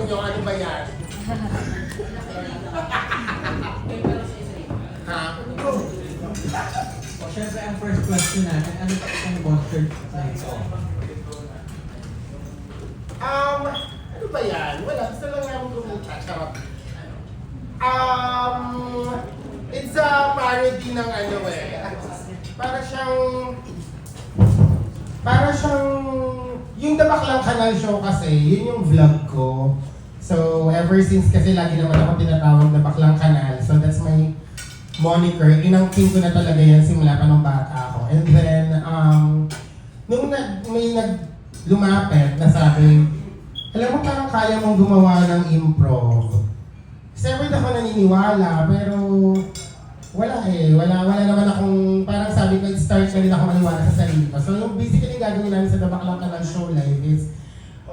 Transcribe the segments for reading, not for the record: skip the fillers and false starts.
nyo, ano ba yan? Ha? O syempre ang first question natin, ano pa itong concert na ito? Ano ba yan? Wala, gusto lang namin kumita. Charot. It's a parody ng ano eh. Para siyang, yung The Baklang Kanal Show kasi, yun yung vlog ko. So, ever since kasi lagi naman ako tinatawag na Baklang Kanal. So, that's my moniker. Inangkin ko na talaga yan simula pa nung bata ako. And then, nung may lumapit na sabi, alam mo parang kaya mong gumawa ng improv. Kasi ever ako naniniwala, pero wala eh. Wala naman akong, parang sabi ko, start na rin ako maniwala sa sarili ko. So yung basically gagawin namin sa The Baklang Kanal Show Live is,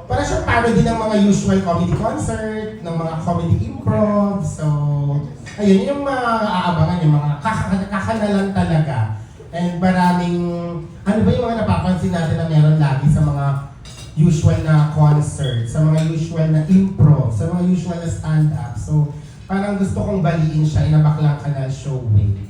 parang siyang parody ng mga usual comedy concert, ng mga comedy improv. So, ayun, yung mga aabangan, yung mga kakanalan talaga. And maraming, ano ba yung mga napapansin natin na meron lagi sa mga usual na concert, sa mga usual na improv, sa mga usual na stand-up. So, parang gusto kong baliin siya in a Baklang Kanal Show way.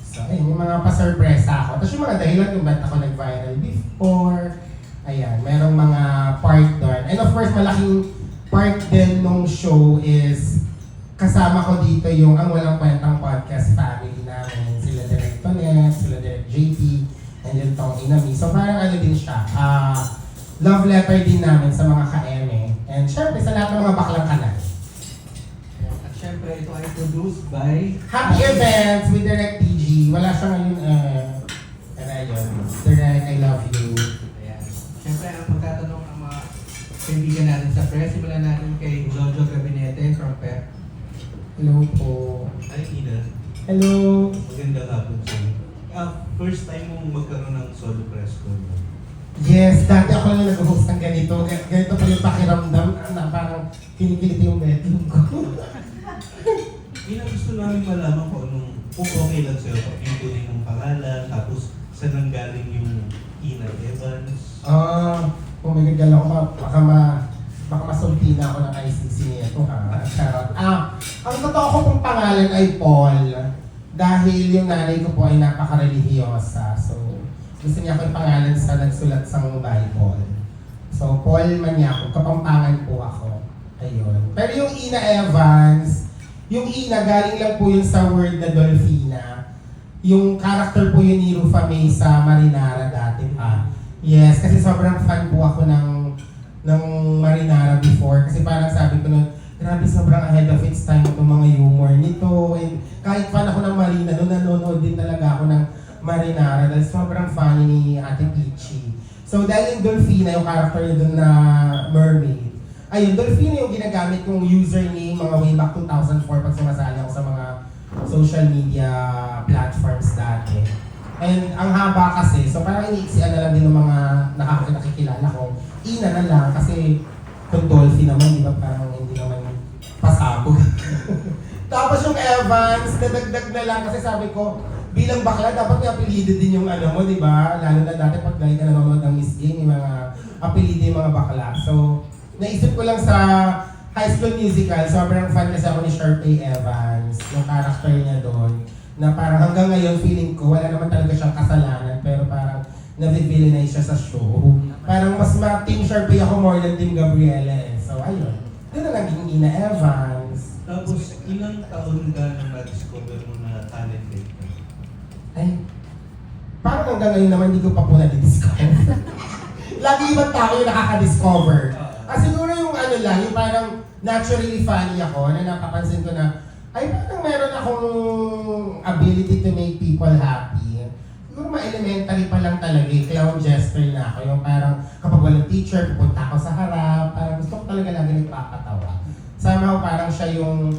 So, ayun, yung mga pa-surpresa ako. Tapos yung mga dahilan kung ba't ako nag-viral before. Ayan, merong mga part doon. And of course, malaking part din nung show is kasama ko dito yung Ang Walang Kwentang Podcast family namin. Sila Direk Tonet, sila Direk JP, and yung Tong Inami. So parang ano din siya, love letter din namin sa mga ka-eme. And syempre sa lahat ng mga baklang kanal. At syempre ito ay produced by Happy Events with Direk TG. Wala siya ngayon, pero ayun. Direk, I love you. Ayan. Syempre ang magtatanong ang mga kaibigan natin sa press, simulan natin kay Jojo Gabinete from PEP. Hello po. Ay, Ina. Hello. Magandang hapon sa'yo. First time mong magkaroon ng solo press con. Yes, dati ako lang nag-host ng ganito. Ganito pa yung pakiramdam na parang kinikilit yung bedroom ko. Ina, gusto namin malaman kung okay lang sa'yo pag yung tuloy ng pangalan, tapos saan nanggaling yung Ina Evans. Oh my God, gala ko baka masulti na ako ng ICC nito ha. Charot. Ang totoo ko pong pangalan ay Paul. Dahil yung nanay ko po ay napaka-religyosa. So, gusto niya ko yung pangalan sa nagsulat sa Bible. So, Paul Maniaco, Kapampangan po ako. Ayun. Pero yung Ina Evans, yung Ina, galing lang po yun sa word na Dolphina. Yung character po yun ni Rufa May sa Marinara dati pa. Yes, kasi sobrang fan po ako ng Marinara before. Kasi parang sabi ko nun, grabe sobrang ahead of its time itong mga humor nito. And kahit fan ako ng Marina, noon nanonood din talaga ako ng Marinara dahil sobrang funny ni Ate Peachy. So dahil yung Dolphina, yung character niya dun na mermaid, ayun, Dolphina yung ginagamit kong username mga way back 2004 pag sumasali ako sa mga social media platforms dati. And ang haba kasi, so parang iniiksian na lang din ng mga nakikilala ko. Ina na lang kasi kung Dolphy naman, di ba parang hindi naman pasabog. Tapos yung Evans, nadagdag na lang kasi sabi ko, bilang bakla, dapat may apelido din yung ano mo, di ba? Lalo na dati pag dahil ka nanonood ng Miss Game, yung mga apelido yung mga bakla. So, naisip ko lang sa High School Musical, sobrang fan kasi ako ni Sharpay Evans, yung character niya doon, na parang hanggang ngayon feeling ko, wala naman talaga siyang kasalanan, pero parang na-villainize siya sa show. Parang mas Team Sharpay ako more than Team Gabriela eh. So, ayun. Doon na naging Ina Evans. Tapos, ilang taon ka nang na-discover mo na talented ka? Ay, parang hanggang ngayon naman hindi ko pa po na-discover. Lagi ibang tao yung nakaka-discover. Siguro yung ano lang, yung parang naturally funny ako, na napapansin ko na, ay parang meron akong ability to make people happy. Siguro ma-elementary pa lang talaga, clown jester na ako. Yung parang kapag walang teacher, pupunta ako sa harap, parang gusto ko talaga lagi nagpapatawa. Somehow parang siya yung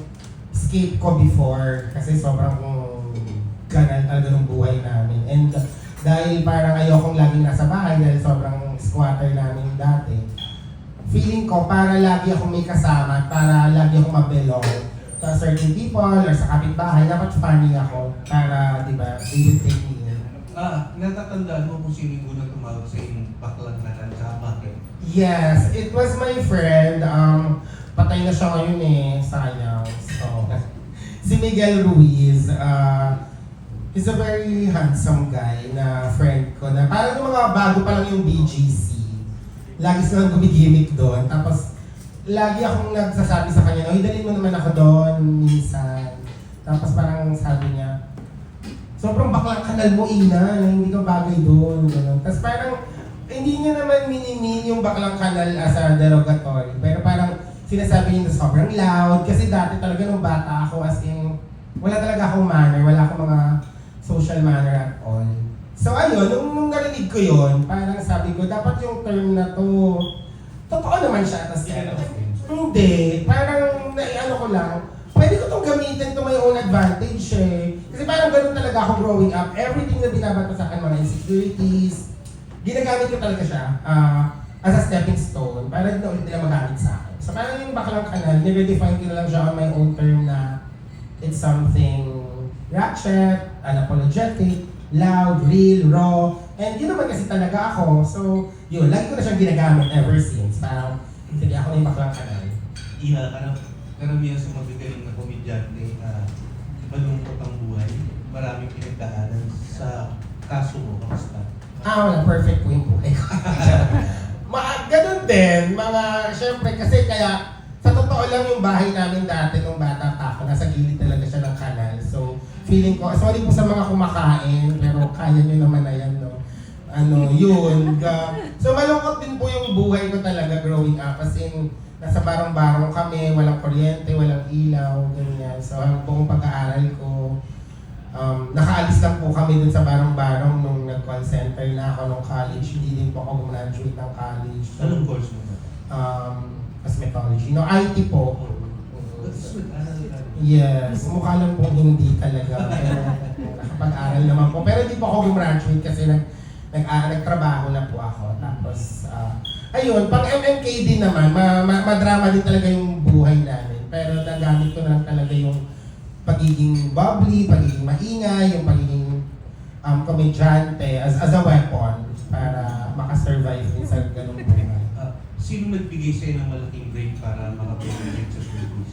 escape ko before, kasi sobrang ganal talaga ng buhay namin. And dahil parang ayokong laging nasa bahay, dahil sobrang squatter namin dati, feeling ko para lagi akong may kasama, para lagi akong mabelong sa certain people or sa kapitbahay, dapat funny ako para, di ba, they will take me in. Natatandaan mo kung sino yung unang tumawag sa yung baklang na sa bakit? Yes, it was my friend, patay na siya ngayon eh, sayang. So, si Miguel Ruiz, he's a very handsome guy na friend ko na parang yung mga bago pa lang yung BGC. Lagi silang gumigimik doon. Tapos, lagi akong nagsasabi sa kanya, "Oy, dalhin mo naman ako doon minsan." Tapos parang sabi niya, "Sobrang baklang kanal mo, Ina, na hindi ka bagay doon." Ganun. Tapos parang, hindi niya naman minimin yung baklang kanal as a derogatory. Pero parang sinasabi niya na sobrang loud. Kasi dati talaga nung bata ako, as in, wala talaga akong manner, wala akong mga social manner at all. So ayun, nung narinig ko yun, parang sabi ko, dapat yung term na to, totoo naman siya. Tapos hindi, parang naiano ko lang, pwede ko itong gamitin to my own advantage eh. Kasi parang ganun talaga ako growing up. Everything na binabato sa akin, mga insecurities, ginagamit ko talaga siya as a stepping stone para hindi na ulit nila magamit sa akin. So parang yung baklang kanal, nire-define ko na lang siya on my own term na it's something ratchet, unapologetic, loud, real, raw, and yun naman kasi talaga ako. So yun, lagi ko na siyang ginagamit ever since. Parang hindi ako na yung baklang kanal. Iha, karamihan sa magagaling na komedyante, malungkot ang buhay. Maraming pinagdaanan sa kaso mo, kamusta? Wala, perfect po yung buhay ko. Ganun din, syempre kasi kaya, sa totoo lang yung bahay namin dati nung bata pa ako, nasa gilid talaga siya ng kanal. So, feeling ko, sorry po sa mga kumakain, pero kaya nyo naman na yan, no? Yun. So, malungkot din po yung buhay ko talaga growing up. As in, nasa barong-barong kami, walang kuryente, walang ilaw, ganyan. So, ang buong pag-aaral ko, nakaalis lang po kami dun sa barong-barong nung nag-call center na ako nung college. Hindi din po ako graduate ng college. So, Anong course mo ba? cosmetology. No, IT po. That's good. Yes, mukha lang pong hindi talaga. Pero nakapag-aral naman po. Pero hindi po ako gumraduate kasi nagtrabaho na po ako. Tapos, ayun, pang MMK din naman, madrama din talaga yung buhay namin. Pero nagamit ko na lang talaga yung pagiging bubbly, pagiging maingay, yung pagiging komedyante as a weapon para makasurvive din sa ganung buhay. Sino nagbigay sa'yo ng malaking break para makapag-break sa showbiz?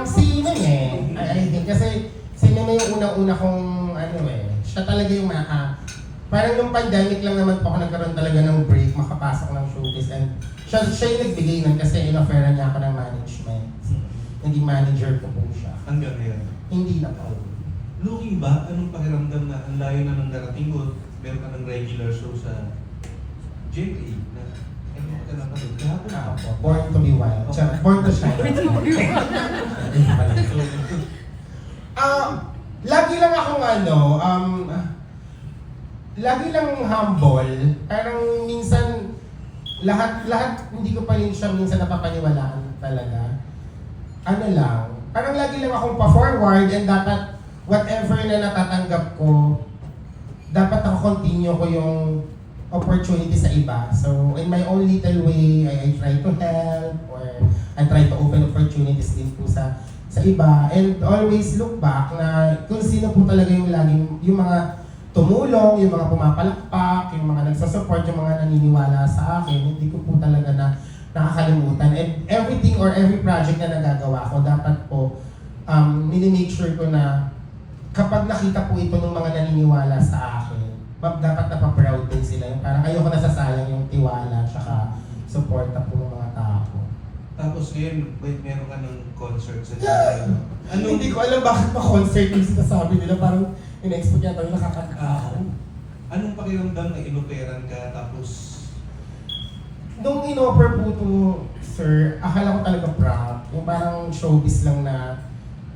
Si Meme, I think, kasi si Meme yung unang-una kong, siya talaga yung parang nung pandemic lang naman po ako nagkaroon talaga ng break, makapasok ng showbiz, and siya yung nagbigay nun kasi in-offeran niya ako ng management. Naging manager ko po siya. Hanggang ngayon? Hindi na po. Looking back, anong pakiramdam na ang layo na ng darating mo, meron ka ng regular show sa JA na ano ka na panood? Kahapon Ako po, Born to be Wild. Born to Shine. Lagi lang akong lagi lang humble. Parang minsan, lahat, hindi ko pa rin siya minsan napapaniwalaan talaga. Parang lagi lang akong pa-forward and dapat whatever na natatanggap ko, dapat ako continue ko yung opportunity sa iba. So, in my own little way, I try to help or I try to open opportunities din po sa iba. And always look back na kung sino po talaga yung yung mga tumulong, yung mga pumapalakpak, yung mga nagsusupport, yung mga naniniwala sa akin, hindi ko po talaga nakakalimutan. And everything or every project na nagagawa ko, dapat po minimake sure ko na kapag nakita po ito ng mga naniniwala sa akin, dapat napaproud din sila. Yung parang ayoko nasasayang yung tiwala tsaka suporta po ng mga tao. Tapos ngayon, meron ka ng concert sa Jaya. Hindi ko alam bakit pa concert yung sinasabi nila. Parang in-expect yata yung nakakatawa. Anong pakiramdam na inoperan ka tapos Nung in-offer po to, sir, akala ko talaga prank. Yung parang showbiz lang na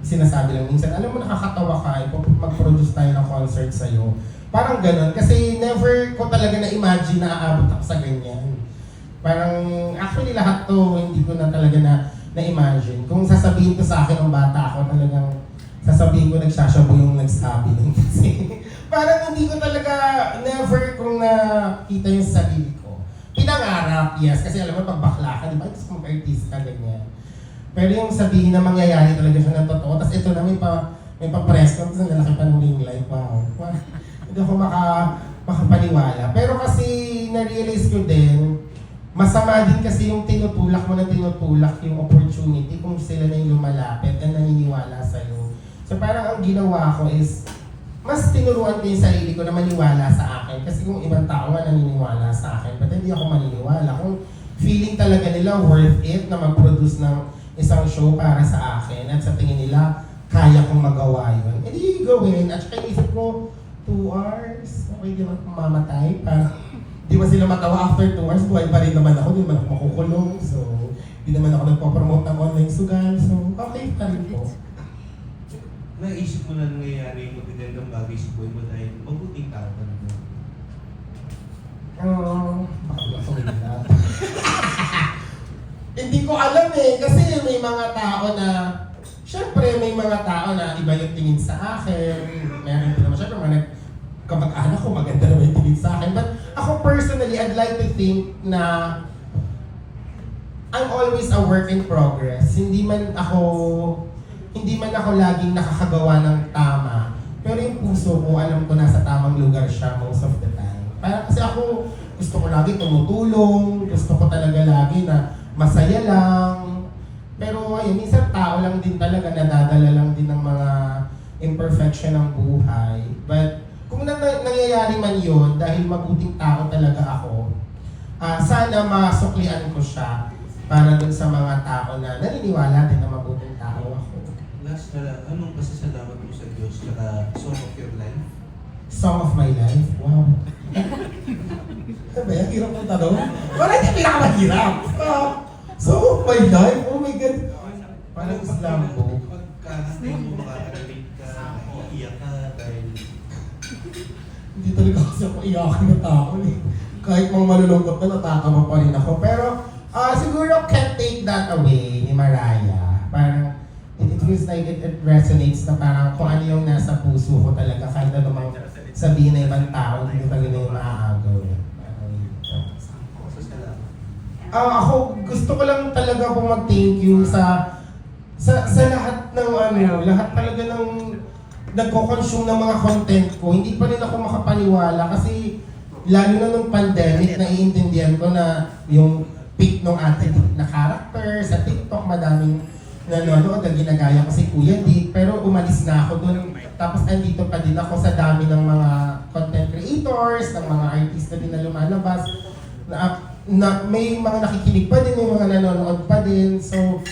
sinasabi lang minsan. Alam mo, nakakatawa ka, mag-produce tayo ng concert sa'yo. Parang ganun. Kasi never ko talaga na-imagine na aabot ako sa ganyan. Parang, actually lahat to, hindi ko na talaga na-imagine. Kung sasabihin ko sa akin ng bata ako, talagang sasabihin ko nagsasabo yung nagsabi nun. Kasi parang hindi ko talaga, never kong nakita yung sarili ko. Pinangarap, yes, kasi alam mo, pag bakla ka, di ba? Gusto kong artista, ganyan. Pero yung sabihin na mangyayari talaga siya ng totoo, tapos ito na may pa-press ko, tapos nalaki pa ng ring light, wow. Hindi ako makapaniwala. Pero kasi na-realize ko din, masama din kasi yung tinutulak mo na tinutulak yung opportunity kung sila na yung lumalapit at naniniwala sa'yo. So parang ang ginawa ko is, mas tinuruan ko yung sarili ko na maniwala sa akin. Kasi kung ibang tao nga naniniwala sa akin, but hindi ako maniniwala. Kung feeling talaga nila worth it na mag-produce ng isang show para sa akin at sa tingin nila, kaya kong magawa yun. Hindi gawin. At saka isip ko, 2 hours? Okay, di ba mamatay? Para di ba sila matawa after 2 hours? Buhay pa rin naman ako, di naman ako makukulong. So, di naman ako nagpo-promote ng online sugal. So, okay pa rin po. Naisip mo na nangyayari yung magagandang bagay sa buhay mo dahil mabuting tao ka naman. Baka masungilap. Hindi ko alam eh, kasi may mga tao na, syempre may mga tao na iba yung tingin sa akin. Meron din naman syempre mga kamag-anak ko maganda naman yung tingin sa akin. But ako personally, I'd like to think na I'm always a work in progress. Hindi man ako laging nakakagawa ng tama. Pero yung puso ko, alam ko nasa tamang lugar siya most of the time. Parang kasi ako, gusto ko lagi tumutulong, gusto ko talaga lagi na masaya lang. Pero ayun, minsan tao lang din talaga, nadadala lang din ng mga imperfection ng buhay. But kung nangyayari man yun, dahil mabuting tao talaga ako, sana masuklian ko siya para dun sa mga tao na naniniwala din na mabuting tao ako. Last na lang, anong pasasalamat mo sa Diyos tsaka song of your life? Song of my life? Wow. Ano ba yan? Hirap ng tanong? Parang hindi pinakamahirap. Song of my life? Oh my God. Parang Islam po. Pagkakantay mo, makaka-relate ka, iiyak ka dahil Hindi talaga kasi ako iyakin na tao eh. Kahit mga malulungkot na natakama pa rin ako. Pero siguro can't take that away ni Mariah. Parang it feels like it resonates na parang kung ano yung nasa puso ko talaga kahit na namang sabihin na ibang tao, hindi ko talaga yung maaagaw. pasasalamat. Ako gusto ko lang talaga po mag-thank you sa lahat ng lahat talaga ng nagko-consume ng mga content ko. Hindi pa rin ako makapaniwala kasi lalo na nung pandemic, naiintindihan ko na yung peak ng ating na character sa TikTok, madaming nanonood na ginagaya ko si Kuya Dick, pero umalis na ako doon. Tapos andito pa din ako sa dami ng mga content creators, ng mga artista din na lumalabas. Na may mga nakikinig pa din, may mga nanonood pa din. So,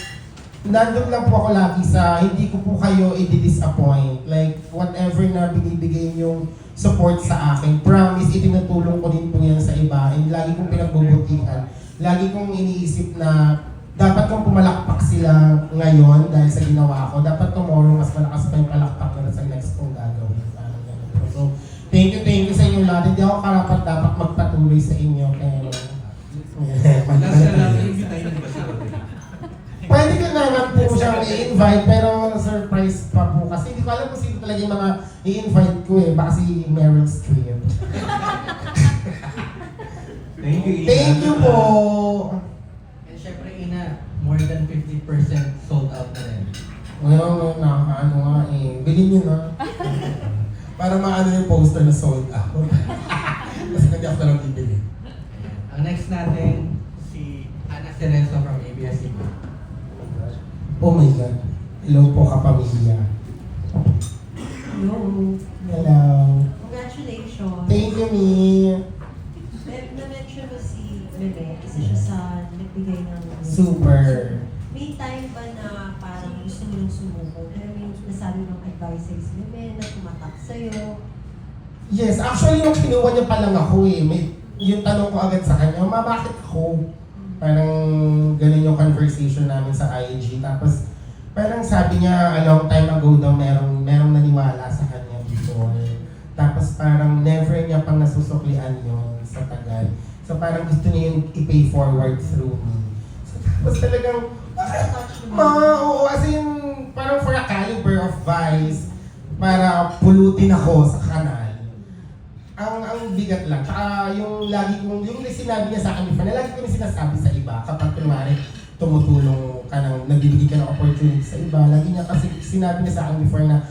nandun lang po ako lagi sa hindi ko po kayo i-disappoint. Like, whatever na binibigay yung support sa akin, promise, itinutulong ko din po yan sa iba. And lagi kong pinagbubutihan. Lagi kong iniisip na dapat kong pumalakpak sila ngayon dahil sa ginawa ko. Dapat tomorrow mas malakas pa yung palakpak na sa next kong gagawin. Parang ganun po. So, thank you sa inyo lahat. Hindi ako karapat dapat magpatuloy sa inyo. Pero, Last na lang, invite mo ba si Rodrigo? pwede ko naman po siyang i-invite, pero surprise pa po. Kasi hindi ko alam kung sino talaga yung mga i-invite ko eh. Baka si Meryl Streep. Thank you, Ina. Thank you po! And syempre, Ina, more than 50% sold out na rin. Ngayon, nakakaano nga eh. Bilhin nyo na. Para maano yung poster na sold out. Kasi hindi ako talagang bibili. Ang next natin, si Ana Cerezo from ABS-CBN. Oh my God. Hello po kapamilya. Hello. Hello. Congratulations. Thank you, Mi. Na-mention mo si Meme, isa siya sa nagbigay ng... Super. May time ba na parang gusto mo yung sumuko? Pero may nasabi ng advice sa'yo si Meme na tumatak sa'yo. Yes, actually nung kinuha niya pa lang ako eh. Yung tanong ko agad sa kanya, Ma, bakit ako? Parang ganun yung conversation namin sa IG. Tapos parang sabi niya, a long time ago daw merong naniwala sa kanya before. Tapos parang never niya pang nasusuklian yun sa tagal. So parang gusto niya yung i-pay forward through me. So tapos talagang, oo, as in, parang for a caliber of vice, para pulutin ako sa kanal. Ang bigat lang. Tsaka yung lagi kong, yung sinabi niya sa akin before, na lagi ko rin sinasabi sa iba, kapag kunwari tumutulong ka ng, nagbibigay ka ng opportunity sa iba, lagi niya kasi sinabi niya sa akin before na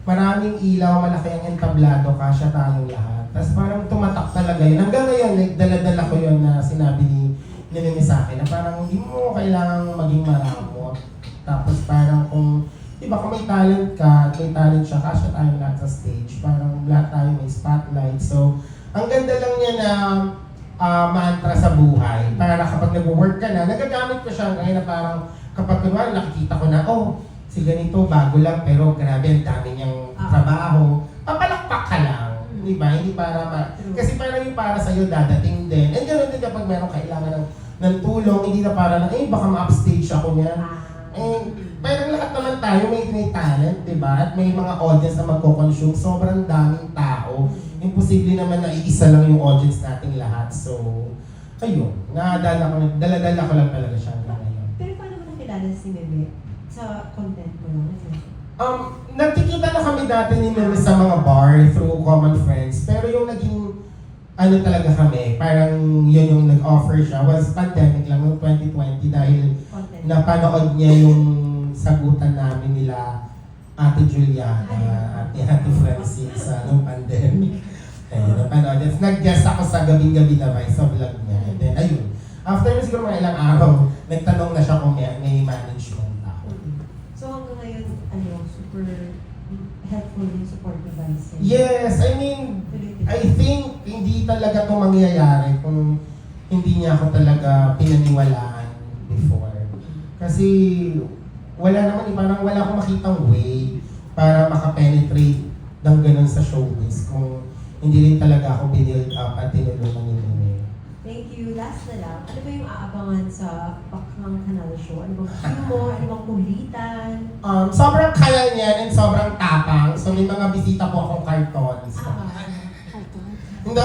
maraming ilaw, malaki ang entablado, kasya tayong lahat. Tapos parang tumatak talaga yun. Hanggang ngayon, like, dala-dala ko yun na sinabi nilimi sa akin na parang hindi mo kailangang maging maramot. Tapos parang kung, di ba kung may talent ka, may talent siya, kasya tayo lahat sa stage. Parang lahat tayo may spotlight. So, ang ganda lang niya na mantra sa buhay. Para kapag nag-work ka na, nagagamit ko siya ngayon na parang kapag kunwari nakikita ko na, oh, si ganito, bago lang, pero grabe, ang dami niyang trabaho. Papalakpak ka lang. Di ba? Hindi para kasi parang yung para sa'yo dadating din. And ganoon din kapag meron kailangan ng tulong, hindi na para na, baka ma-upstage ako niyan. Pero lahat naman tayo may talent, di ba? At may mga audience na magko-consume. Sobrang daming tao. Imposible naman na iisa lang yung audience nating lahat. So, ayun. Dala-dala ko lang talaga siya ngayon. Pero paano mo nakilala si Meme? Sa content mo lang? Nagkikita na kami dati ni Meme sa mga bar through common friends. Pero yung naging ano talaga kami, parang yun yung nag-offer siya was pandemic lang noong 2020 dahil Content. napanood niya yung sagutan namin nila Ate Juliana at ni Ate Francis sa nung pandemic. Ayun, napanood niya. Nag-guest ako sa gabing-gabi na Vice sa vlog niya. And then, ayun. After siguro mga ilang araw, nagtanong na siya kung may management ako. So hanggang ngayon, super helpful yung support device. Yes, I mean, I think hindi talaga ito mangyayari kung hindi niya ako talaga pinaniwalaan before. Kasi wala naman, parang wala akong makitang way para makapenetrate ng ganun sa showbiz kung hindi rin talaga ako binild up at tinulungan ni Meme. Thank you. Last na lang, ano ba yung aabangan sa Bakang Kanal Show? Ano bang humor? Ano bang kulitan? Sobrang kaya niyan and sobrang tapang. So may mga bisita po akong cartons. Hindi,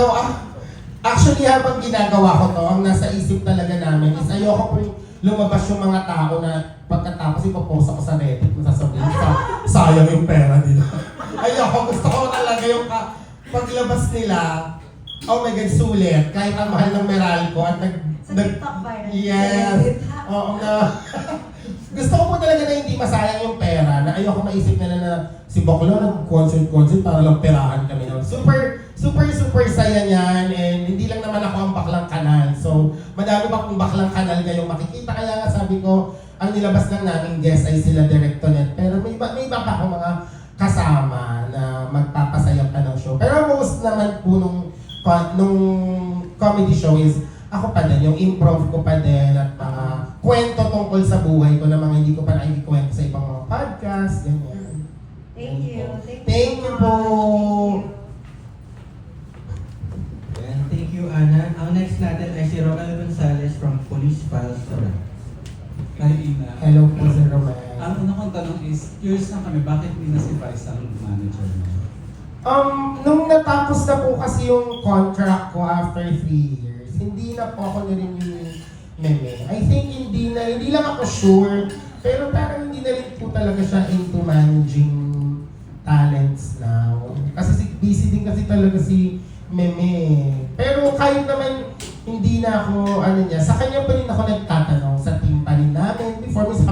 actually habang ginagawa ko to, ang nasa isip talaga namin is ayoko po lumabas yung mga tao na pagkatapos ipopost ako sa Reddit, masasabihin sayang yung pera nila. Ayoko, gusto ko talaga yung paglabas nila, oh my God, sulit. Kahit ang mahal ng Meralco at Sa TikTok ba yan? Yes. Oo nga. Gusto ko po talaga na hindi masayang yung pera, na ayoko maisip nila na si Boklo nag-concert para lang perahan kami. Super saya niyan, and hindi lang naman ako ang baklang kanal. So, madami pa kung baklang kanal ngayong makikita. Kaya nga sabi ko, ang nilabas lang namin guest ay sila Directonet. Pero may iba pa akong mga kasama na magpapasaya pa ng show. Pero most naman po nung comedy show is ako pa din, yung improv ko pa din at mga kwento tungkol sa buhay ko na mga hindi ko pa nakikikwento sa ibang mga podcast, ganyan. Thank you. Thank you po. And thank you, Ana. Ang next natin ay si Romel Gonzalez from Police Files Toronto. Hi, Ina. Hello po, Sir Romel. Ang una kong tanong is, curious lang kami, bakit hindi na si Vice ang manager mo? Nung natapos na po kasi yung contract ko after 3 years, hindi na po ako na-renew yung Meme. I think hindi lang ako sure, pero parang hindi na rin po talaga siya into managing talents now. Kasi busy din kasi talaga si Meme. Pero kahit naman hindi na ako, sa kanya pa rin ako nagtatanong sa team pa rin namin. Before mis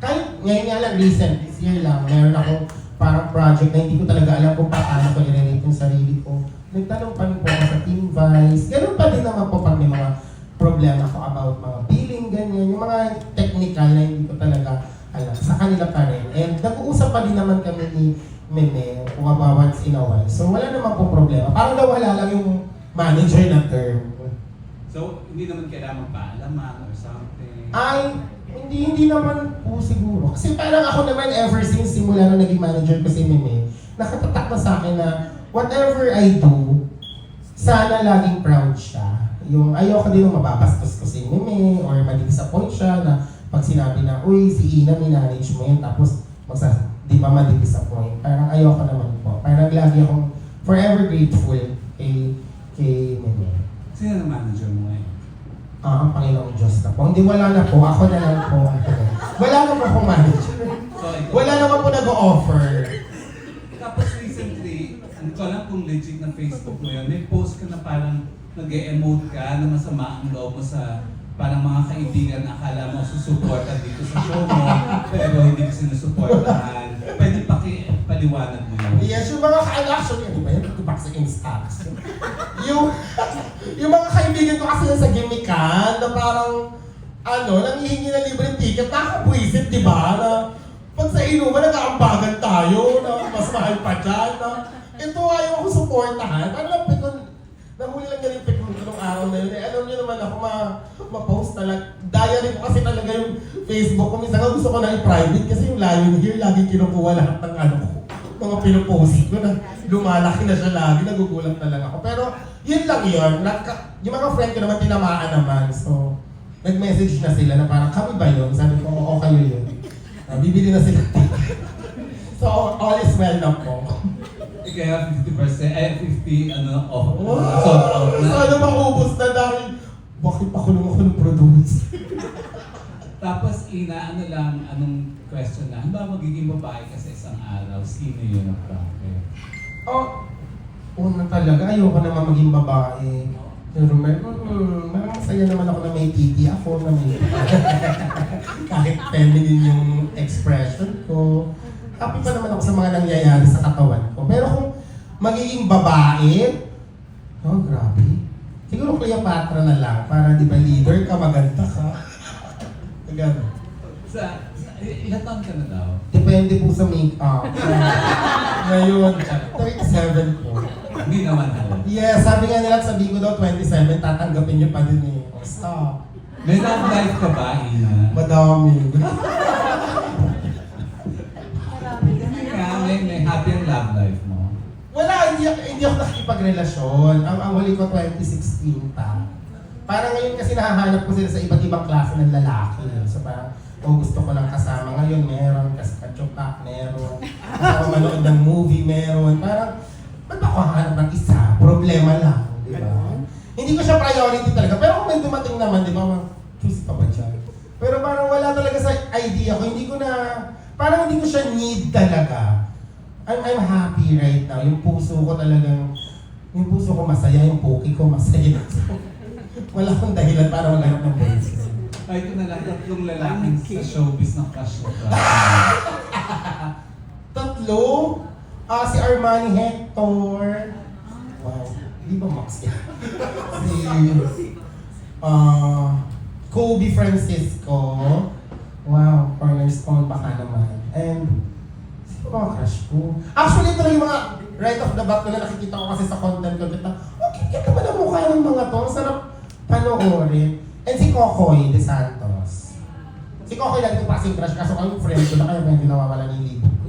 kahit ngayon nga lang, recent, this year lang, meron akong parang project na hindi ko talaga alam kung paano ko i-relate yung sarili ko. Nagtanong pa rin po ako sa Team Vice. Ganun pa din naman po pag may mga problema ko about mga billing, ganyan. Yung mga technical na hindi ko talaga alam. Sa kanila pa rin. And nag-uusap pa din naman kami ni Meme kung about once in a while. So wala naman po problema. Parang nawala lang yung manager na term. So, hindi naman kailangan magpaalaman or something? Ay, hindi naman po siguro. Kasi parang ako naman ever since simula na naging manager ko si Meme, nakatatak na sa akin na whatever I do, sana laging proud siya. Yung ayoko din yung mababastos ko si Meme or ma-disappoint siya na pag sinabi na, uy, si Ina, minanage mo yun, tapos di pa ma-disappoint. Parang ayoko naman po. Parang lagi akong forever grateful kay Meme. Sino na manager mo ngayon? Ang Panginoong Diyos na po. Hindi, wala na po. Ako na lang po. Wala naman po manager. So, ikaw, Wala naman po nag-o-offer. Tapos recently, hindi ko alam kung legit na Facebook mo yun, may post ka na parang nag-e-emote ka na masama ang loob mo sa parang mga kaibigan, akala mo susuporta dito sa show mo, pero hindi ko sinusuportahan. Pwede paliwanag mo yun. Yes, yung mga actually, ano ba yan? Pagkabak sa Instax. yung mga kaibigan ko kasi sa gimmickan, na parang, nanghihingi ng libreng ticket, nakakabwisit, di ba? Na, pag sa inuman, nag-aambagan tayo, na mas mahal pa dyan, na, ito ayaw ko suportahan. Ano lang, nahuli lang ganun yung nung araw na yun. Alam niyo naman ako ma-post talaga. Diary ko kasi talaga yung Facebook ko. Minsan nga gusto ko na i-private kasi yung Lion Here, lagi kinukuha lahat ng mga pinupost ko na lumalaki na siya lagi, nagugulat na lang ako. Pero yun lang yun. Yung mga friend ko naman tinamaan naman. So, nag-message na sila na parang kami ba yun? Sabi ko, oo kayo yun. Bibili na sila. So, all is well na po. Kaya 50%, 50 off. Sold out na. Sana maubos na dahil bakit ako ng produce? Tapos anong question na? Ano ba magiging babae ka sa isang araw? Sino yun ang bracket? Una talaga, ayoko naman maging babae. Pero parang masaya naman ako na may titi ako, na may kahit feminine yung expression ko. Happy pa naman ako sa mga nangyayari sa katawan ko. Pero kung magiging babae, grabe. Siguro Cleopatra na lang, para di ba leader ka, maganda ka. Gano'n. Ilan taon ka na daw? Depende po sa make-up. Ngayon, 37 po. Hindi naman ako. Yes, sabi nga nila, sabi ko daw 27, tatanggapin niyo pa din eh. Stop. May love life ka ba, Ina? Madami. May happy ang love life mo. Wala, hindi ako nakikipagrelasyon. Ang huli ko 2016 pa. Parang ngayon kasi nahahanap ko sila sa iba't ibang klase ng lalaki. So parang, gusto ko lang kasama ngayon, meron. Kasi kachopak, meron. Kasama manood ng movie, meron. Parang, ba't ako hahanap ng isa? Problema lang, di ba? Hindi ko siya priority talaga. Pero kung may dumating naman, di ba, choose pa ba siya? Pero parang wala talaga sa idea ko. Parang hindi ko siya need talaga. I'm happy right now. Yung puso ko masaya, yung poki ko masaya. Wala akong dahilan para maghanap ng boyfriend. Ay, ito na lang, tatlong lalaking sa showbiz na crush mo. Tatlo? Si Armani Hector. Wow. Hindi ba Max yan? Kobe Francisco. Wow, cornerstone baka naman. And mga crush ko. Actually, ito lang yung mga right off the bat ko na nakikita ko kasi sa content ko. Okay, naman ang mukha ng mga to. Ang sarap panoorin. And si Kokoy de Santos. Si Kokoy lagi ko pa kasing crush kaso kami friend ko na kaya medyo nawawala ng libog ko.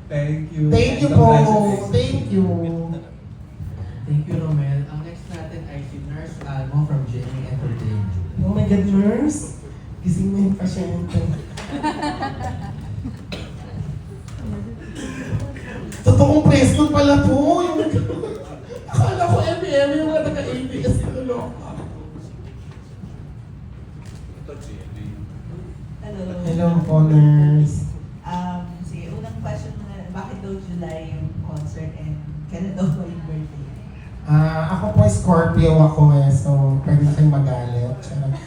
Thank you. Thank you po. Thank you. Thank you, Romel. Ang next natin ay si Nurse Almo from Jamie Entertainment. Oh my God, nurse. Gising mo yung pasyente. Totoong presto pala po. Akala ko M&M yung mga taga-ABS. Hello. Hello po, nurse. Sige, unang question na, bakit daw July yung concert and kailan daw ba yung birthday? Ako po, Scorpio ako so pwede na kayong magalit.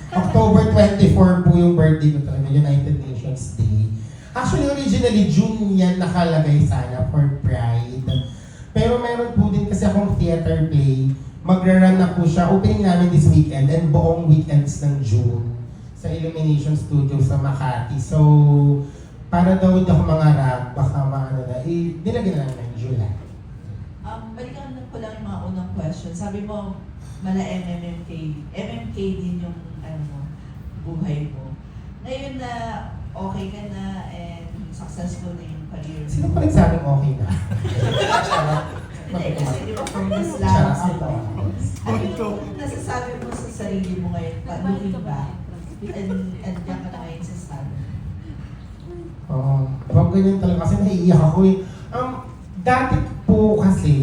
October 24 po yung birthday ko talaga, United Nations Day. Actually, originally, June yan nakalagay sana for Pride. Pero meron po din kasi akong theater play. Magra-run na po siya. Opening namin this weekend and buong weekends ng June sa Illumination Studio sa Makati. So, para daw hindi ako mangarap, baka dinagyan na lang ng July. Balikan ko lang yung mga unang question. Sabi mo, MMK din yung buhay mo. Ngayon na okay ka na and successful na yung career mo. Sino pa nagsabing okay na? Hindi, kasi di ba from the Charot slams, ako. ano yung nasasabi mo sa sarili mo ngayon, looking back, and diyan ka na ngayon sa stand? Oo. Ganyan talaga kasi naiiyak ako eh. Dati po kasi,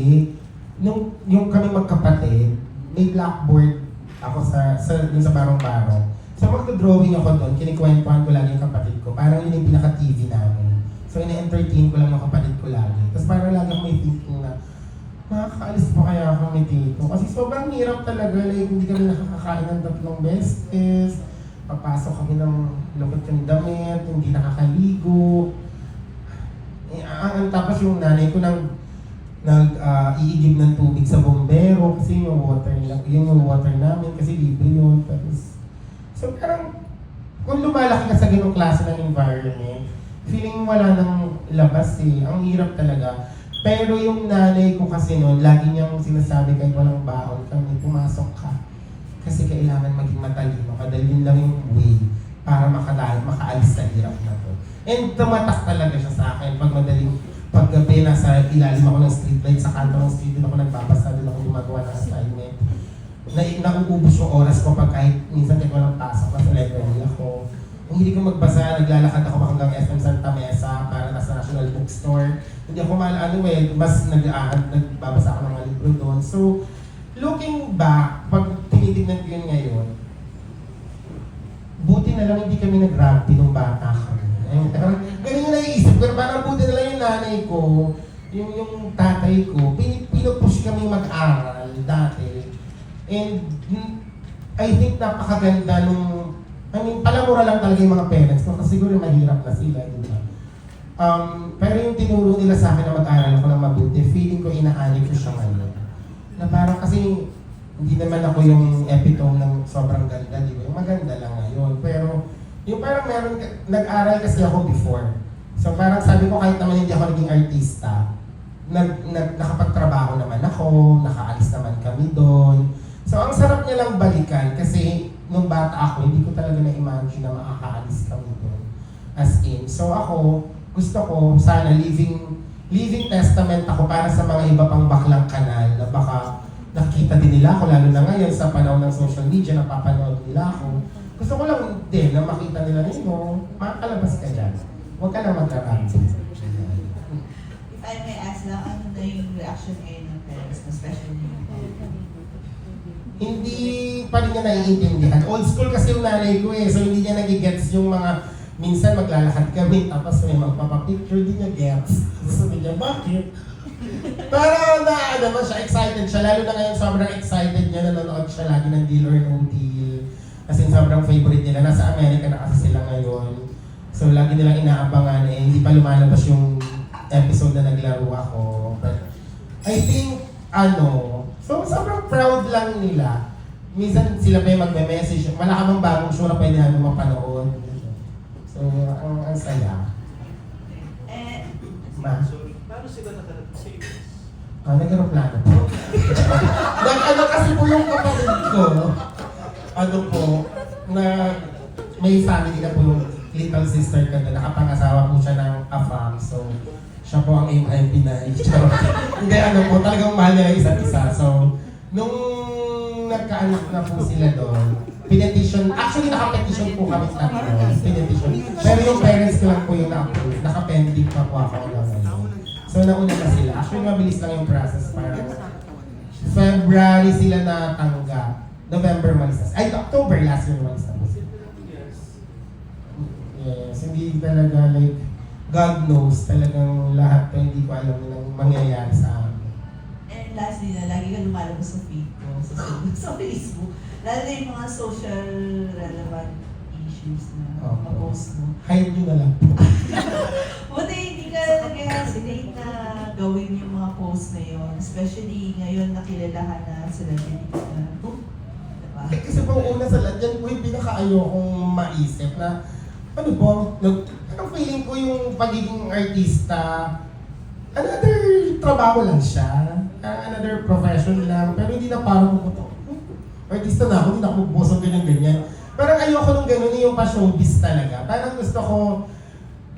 yung kami magkapatid, may blackboard ako sa barong-barong. So magdo-drawing ako doon, kinikwentuhan ko lagi yung kapatid ko. Parang yun yung pinaka-TV namin. So ina-entertain ko lang yung kapatid ko lagi. Tapos parang lagi ako may thinking na, makakaalis pa kaya kami dito. Kasi sobrang hirap talaga, like hindi kami nakakakain ng 3 beses. Papasok kami ng lukot yung damit, hindi nakakaligo. Tapos yung nanay ko iigib ng tubig sa bombero kasi yung water namin kasi libre yun. Tapos, so parang kung lumalaki ka sa ganung klase ng environment, feeling wala nang labas eh. Ang hirap talaga. Pero yung nanay ko kasi noon, lagi niyang sinasabi kahit walang baon kami, pumasok ka. Kasi kailangan maging matalino ka dahil yun lang yung way para makaalis sa hirap na to. And tumatak talaga siya sa akin pag gabi nasa ilalim ako ng streetlight, sa kanto ng street, doon ako nagbabasa, doon ako gumagawa ng assignment. Nauubos yung oras ko pag kahit minsan kahit walang pasok kasi library ako. Kung hindi ko magbasa, naglalakad ako hanggang SM Santa Mesa para nasa National Bookstore. Hindi ako mas nagbabasa ako ng mga libro doon. So, looking back, pag tinitignan ko yun ngayon, buti na lang hindi kami nag-rugby nung bata kami. Ganun yung naiisip ko, parang buti na lang yung nanay ko, yung tatay ko, pinupush kami mag-aral dati. And I think napakaganda palamura lang talaga yung mga parents ko kasi siguro mahirap na sila, di ba? Pero yung tinuro nila sa akin na mag-aral ako ng mabuti, feeling ko inaani ko siya ngayon. Na parang kasi hindi naman ako yung epitome ng sobrang ganda, di ba? Yung maganda lang ngayon. Pero yung parang nag-aral kasi ako before. So parang sabi ko kahit naman hindi ako naging artista, nakapagtrabaho naman ako, nakaalis naman kami doon. So ang sarap niya lang balikan kasi nung bata ako, hindi ko talaga na-imagine na makakaalis kami doon. As in. So ako, gusto ko sana living testament ako para sa mga iba pang baklang kanal na baka nakita din nila ako, lalo na ngayon sa panahon ng social media, napapanood nila ako. Gusto ko lang din na makita nila makakalabas ka dyan. Huwag ka na magkarami. If I may ask lang, ano na yung reaction ngayon ng parents mo, especially yung Hindi pa rin niya naiintindihan. Old school kasi yung nanay ko eh, so hindi niya nagigets yung mga minsan maglalakad kami, tapos may magpapapicture, di niya gets. Sabi niya, bakit? Pero naman siya, excited siya. Lalo na ngayon, sobrang excited niya. Nanonood siya lagi ng Deal or No Deal. Kasi sobrang favorite nila. Nasa Amerika na kasi sila ngayon. So lagi nilang inaabangan eh. Hindi pa lumalabas yung episode na naglaro ako. But I think, so sobrang proud lang nila. Minsan sila pa yung magme-message. Wala ka bang bagong show na pwede namin mapanood. So, ang saya. So, paano sila nakalap sa US? Nag-aeroplano po. Kasi po yung kapatid ko, may family na po yung little sister ko na nakapangasawa po siya ng afam. So, siya po ang aim Pinay. Hindi, talagang mahal nila isa't isa. So, nung nagkaanak na po sila doon, pinetition, actually naka-petition po kami sa pinetition. Pero yung parents ko lang po yung na-approve, naka-pending pa po ako ngayon. So nauna na sila. Actually mabilis lang yung process, parang February sila natanggap. November malis na. October last year malis na po sila. Yes, hindi talaga like, God knows talagang lahat to hindi ko alam ng mangyayari sa amin. And lastly na, lagi ka lumalabas sa feed ko, sa Facebook. Lalo na yung mga social relevant issues na post mo. Hide nyo na lang po. Buti hindi ka nag-hesitate na gawin yung mga post na yun. Especially ngayon nakilalahan na celebrity ka na. Diba? Kasi po una sa lahat, yan po yung pinaka-ayokong maisip na ang feeling ko yung pagiging artista, another trabaho lang siya, another profession lang, pero hindi na parang artista na ako, hindi na ako magbosong ganyan-ganyan. Parang ayoko nung ganun yung pa-showbiz talaga. Parang gusto ko,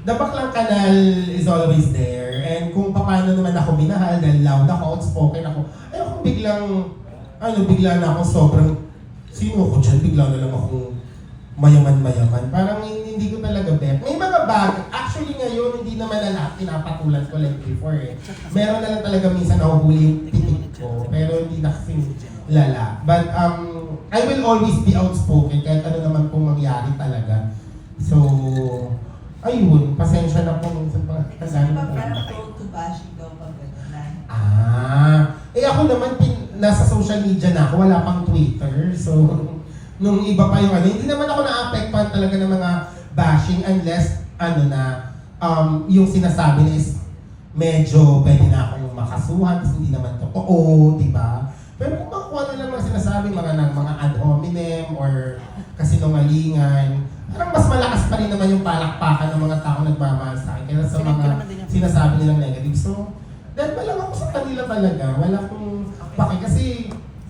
the Baklang Kanal is always there, and kung paano naman ako minahal, dahil loud ako, outspoken ako, ayoko bigla na ako sobrang, sino ako dyan, bigla na lang akong mayaman. Parang hindi ko talaga bet. May mga bagay. Actually ngayon, hindi naman na lahat pinapatulan ko like before eh. Meron na lang talaga minsan nahuhuli yung titik ko. Pero hindi na kasing lala. But I will always be outspoken kahit ano naman pong mangyari talaga. So, ayun. Pasensya na po minsan pa. Kasi parang prone to bashing daw pag gano'n. Eh ako naman, nasa social media na ako, wala pang Twitter. So, nung iba pa yung ano, hindi naman ako na-apektuhan talaga ng mga bashing unless, yung sinasabi na is medyo pwede na akong makasuhan kasi hindi naman totoo, di ba? Pero kung kung ano lang mga sinasabi, mga ad hominem or kasinungalingan, parang mas malakas pa rin naman yung palakpakan ng mga tao nagmamahal sa akin kaya sa mga sinasabi nilang negative. So, dahil pa lang ako sa kanila talaga, wala kong paki kasi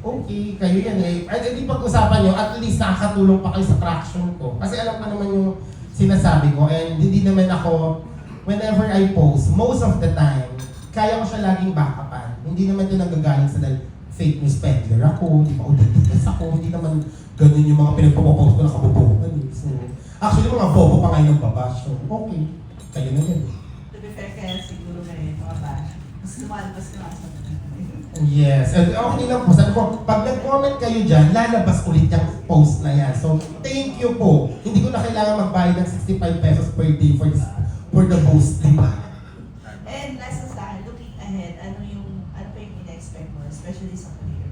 okay, kayo yan eh. Ay, hindi pag-usapan nyo, at least nakakatulong pa kayo sa traction ko. Kasi alam ko naman yung sinasabi ko and hindi naman ako, whenever I post, most of the time, kaya ko siya laging backupan. Hindi naman yun nagagaling sa dahil fake news peddler ako, di ba, auditors ako, hindi naman ganun yung mga pinagpapopost ko na kabubuhan. So, actually, mga bobo pa ngayon ng babash. So, okay, kayo na yun. To be fair, kaya siguro may mga bash. Mas lumalabas na sa Yes, and okay lang po. Sabi ko, pag nag-comment kayo dyan, lalabas ulit yung post na yan. So, thank you po. Hindi ko na kailangan magbayad ng 65 pesos per day for the post, di ba? And last na sa akin, looking ahead, ano pa yung ina-expect mo, especially sa career?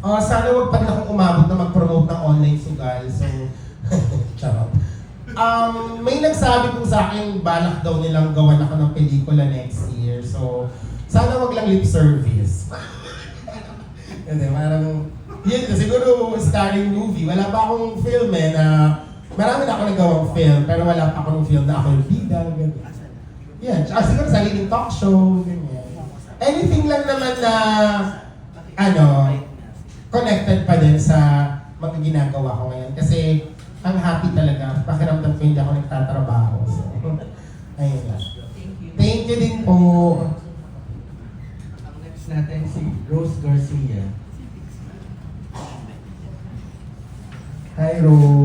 Sana wag pa rin akong umabot na mag-promote ng online sugal. So, charot. May nagsabi po sa akin, balak daw nilang gawan ako ng pelikula next year. So, sana wag lang lip service. Hindi, parang, yun, siguro starring movie. Wala pa akong film na marami na ako nagawang film, pero wala pa akong film na ako yung bida, ganyan. Yan, siguro sariling talk show, ganyan. Anything lang naman na, connected pa din sa mga ginagawa ko ngayon. Kasi, ang happy talaga. Pakiramdam ko hindi ako nagtatrabaho. So, ayun lang. Thank you. Thank you din po. Ang next natin si Rose Garcia. Hi, Rose.